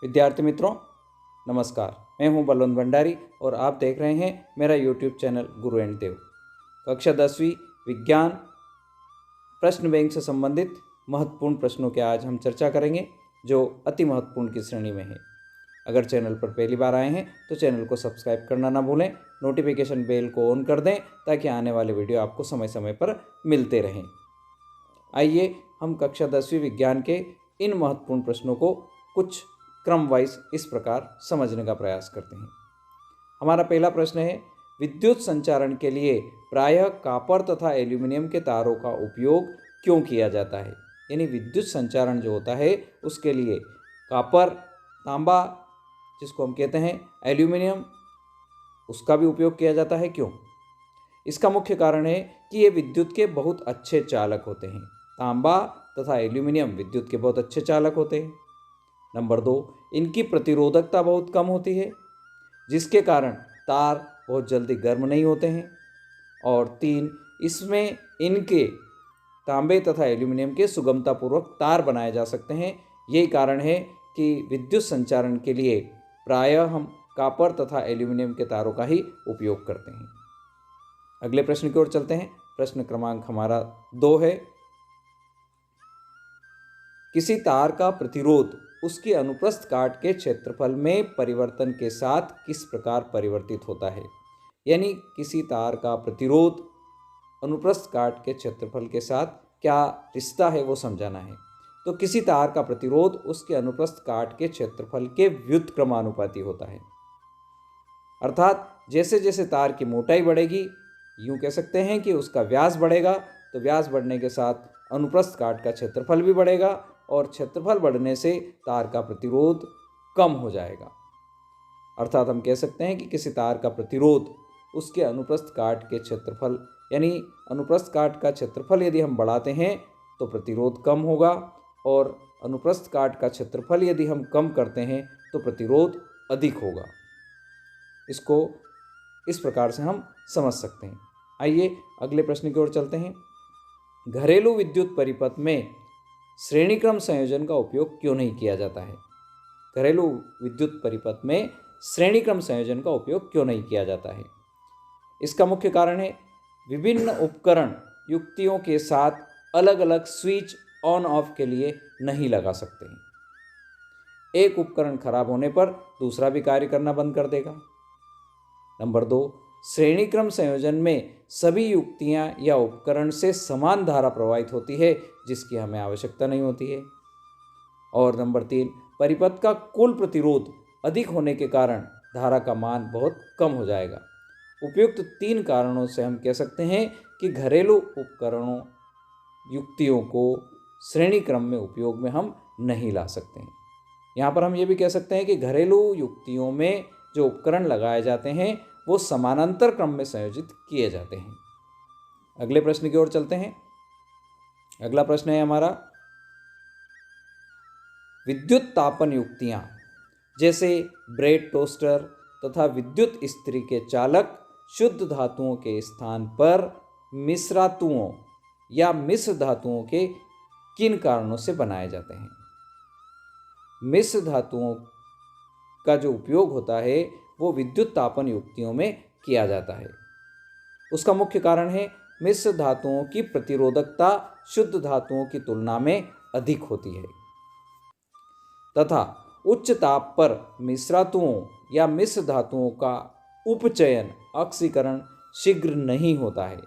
विद्यार्थी मित्रों, नमस्कार। मैं हूं बलवंत भंडारी और आप देख रहे हैं मेरा यूट्यूब चैनल गुरु एंड देव। कक्षा 10वीं विज्ञान प्रश्न बैंक से संबंधित महत्वपूर्ण प्रश्नों की आज हम चर्चा करेंगे, जो अति महत्वपूर्ण की श्रेणी में है। अगर चैनल पर पहली बार आए हैं तो चैनल को सब्सक्राइब करना ना भूलें, नोटिफिकेशन बेल को ऑन कर दें ताकि आने वाले वीडियो आपको समय समय पर मिलते रहें। आइए हम कक्षा 10वीं विज्ञान के इन महत्वपूर्ण प्रश्नों को कुछ क्रम वाइज इस प्रकार समझने का प्रयास करते हैं। हमारा पहला प्रश्न है, विद्युत संचारण के लिए प्रायः कॉपर तथा एल्यूमिनियम के तारों का उपयोग क्यों किया जाता है। यानी विद्युत संचारण जो होता है उसके लिए कॉपर, तांबा जिसको हम कहते हैं, एल्यूमिनियम, उसका भी उपयोग किया जाता है। क्यों? इसका मुख्य कारण है कि ये विद्युत के बहुत अच्छे चालक होते हैं। तांबा तथा एल्यूमिनियम विद्युत के बहुत अच्छे चालक होते हैं। नंबर 2, इनकी प्रतिरोधकता बहुत कम होती है, जिसके कारण तार बहुत जल्दी गर्म नहीं होते हैं। और 3, इसमें इनके तांबे तथा एल्यूमिनियम के सुगमतापूर्वक तार बनाए जा सकते हैं। यही कारण है कि विद्युत संचारण के लिए प्रायः हम कॉपर तथा एल्यूमिनियम के तारों का ही उपयोग करते हैं। अगले प्रश्न की ओर चलते हैं। प्रश्न क्रमांक हमारा 2 है, किसी तार का प्रतिरोध उसकी अनुप्रस्थ काट के क्षेत्रफल में परिवर्तन के साथ किस प्रकार परिवर्तित होता है। यानी किसी तार का प्रतिरोध अनुप्रस्थ काट के क्षेत्रफल के साथ क्या रिश्ता है वो समझाना है। तो किसी तार का प्रतिरोध उसके अनुप्रस्थ काट के क्षेत्रफल के व्युत्क्रमानुपाती होता है। अर्थात जैसे जैसे तार की मोटाई बढ़ेगी, यूँ कह सकते हैं कि उसका व्यास बढ़ेगा, तो व्यास बढ़ने के साथ अनुप्रस्थ काट का क्षेत्रफल भी बढ़ेगा और क्षेत्रफल बढ़ने से तार का प्रतिरोध कम हो जाएगा। अर्थात हम कह सकते हैं कि किसी तार का प्रतिरोध उसके अनुप्रस्थ काट के क्षेत्रफल, यानी अनुप्रस्थ काट का क्षेत्रफल यदि हम बढ़ाते हैं तो प्रतिरोध कम होगा, और अनुप्रस्थ काट का क्षेत्रफल यदि हम कम करते हैं तो प्रतिरोध अधिक होगा। इसको इस प्रकार से हम समझ सकते हैं। आइए अगले प्रश्न की ओर चलते हैं। घरेलू विद्युत परिपथ में श्रेणीक्रम संयोजन का उपयोग क्यों नहीं किया जाता है। घरेलू विद्युत परिपथ में श्रेणीक्रम संयोजन का उपयोग क्यों नहीं किया जाता है। इसका मुख्य कारण है, विभिन्न उपकरण युक्तियों के साथ अलग अलग स्विच ऑन ऑफ के लिए नहीं लगा सकते हैं। एक उपकरण खराब होने पर दूसरा भी कार्य करना बंद कर देगा। नंबर 2, श्रेणीक्रम संयोजन में सभी युक्तियां या उपकरण से समान धारा प्रवाहित होती है, जिसकी हमें आवश्यकता नहीं होती है। और नंबर 3, परिपथ का कुल प्रतिरोध अधिक होने के कारण धारा का मान बहुत कम हो जाएगा। उपयुक्त 3 कारणों से हम कह सकते हैं कि घरेलू उपकरणों युक्तियों को श्रेणी क्रम में उपयोग में हम नहीं ला सकते हैं। यहाँ पर हम ये भी कह सकते हैं कि घरेलू युक्तियों में जो उपकरण लगाए जाते हैं वो समानांतर क्रम में संयोजित किए जाते हैं। अगले प्रश्न की ओर चलते हैं। अगला प्रश्न है हमारा, विद्युत तापन युक्तियाँ जैसे ब्रेड टोस्टर तथा विद्युत इस्त्री के चालक शुद्ध धातुओं के स्थान पर मिश्रातुओं या मिश्र धातुओं के किन कारणों से बनाए जाते हैं। मिश्र धातुओं का जो उपयोग होता है वो विद्युत तापन युक्तियों में किया जाता है। उसका मुख्य कारण है, मिश्र धातुओं की प्रतिरोधकता शुद्ध धातुओं की तुलना में अधिक होती है तथा उच्च ताप पर मिश्रातुओं या मिश्र धातुओं का उपचयन, ऑक्सीकरण शीघ्र नहीं होता है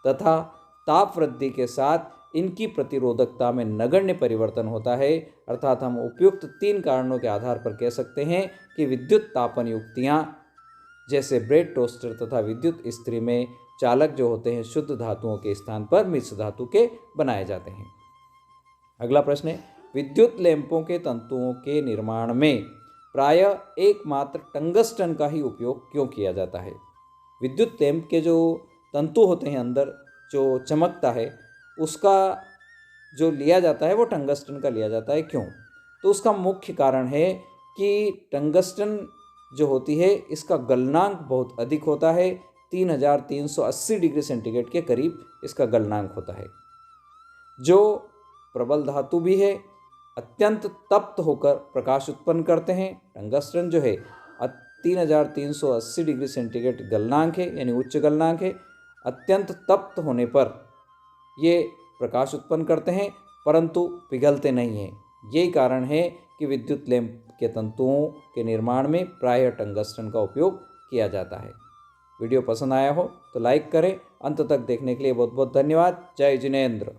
तथा ताप वृद्धि के साथ इनकी प्रतिरोधकता में नगण्य परिवर्तन होता है। अर्थात हम उपयुक्त 3 कारणों के आधार पर कह सकते हैं कि विद्युत तापन युक्तियाँ जैसे ब्रेड टोस्टर तथा विद्युत इस्त्री में चालक जो होते हैं शुद्ध धातुओं के स्थान पर मिश्र धातु के बनाए जाते हैं। अगला प्रश्न है, विद्युत लैंपों के तंतुओं के निर्माण में प्रायः एकमात्र टंगस्टन का ही उपयोग क्यों किया जाता है। विद्युत लैंप के जो तंतु होते हैं, अंदर जो चमकता है, उसका जो लिया जाता है वो टंगस्टन का लिया जाता है। क्यों? तो उसका मुख्य कारण है कि टंगस्टन जो होती है इसका गलनांक बहुत अधिक होता है। 3380 डिग्री सेंटीग्रेड के करीब इसका गलनांक होता है, जो प्रबल धातु भी है, अत्यंत तप्त होकर प्रकाश उत्पन्न करते हैं। टंगस्टन जो है 3380 डिग्री सेंटीग्रेड गलनांक है, यानी उच्च गलनांक है। अत्यंत तप्त होने पर ये प्रकाश उत्पन्न करते हैं परंतु पिघलते नहीं हैं। यही कारण है कि विद्युत लैंप के तंतुओं के निर्माण में प्रायः टंगस्टन का उपयोग किया जाता है। वीडियो पसंद आया हो तो लाइक करें। अंत तक देखने के लिए बहुत बहुत धन्यवाद। जय जिनेंद्र।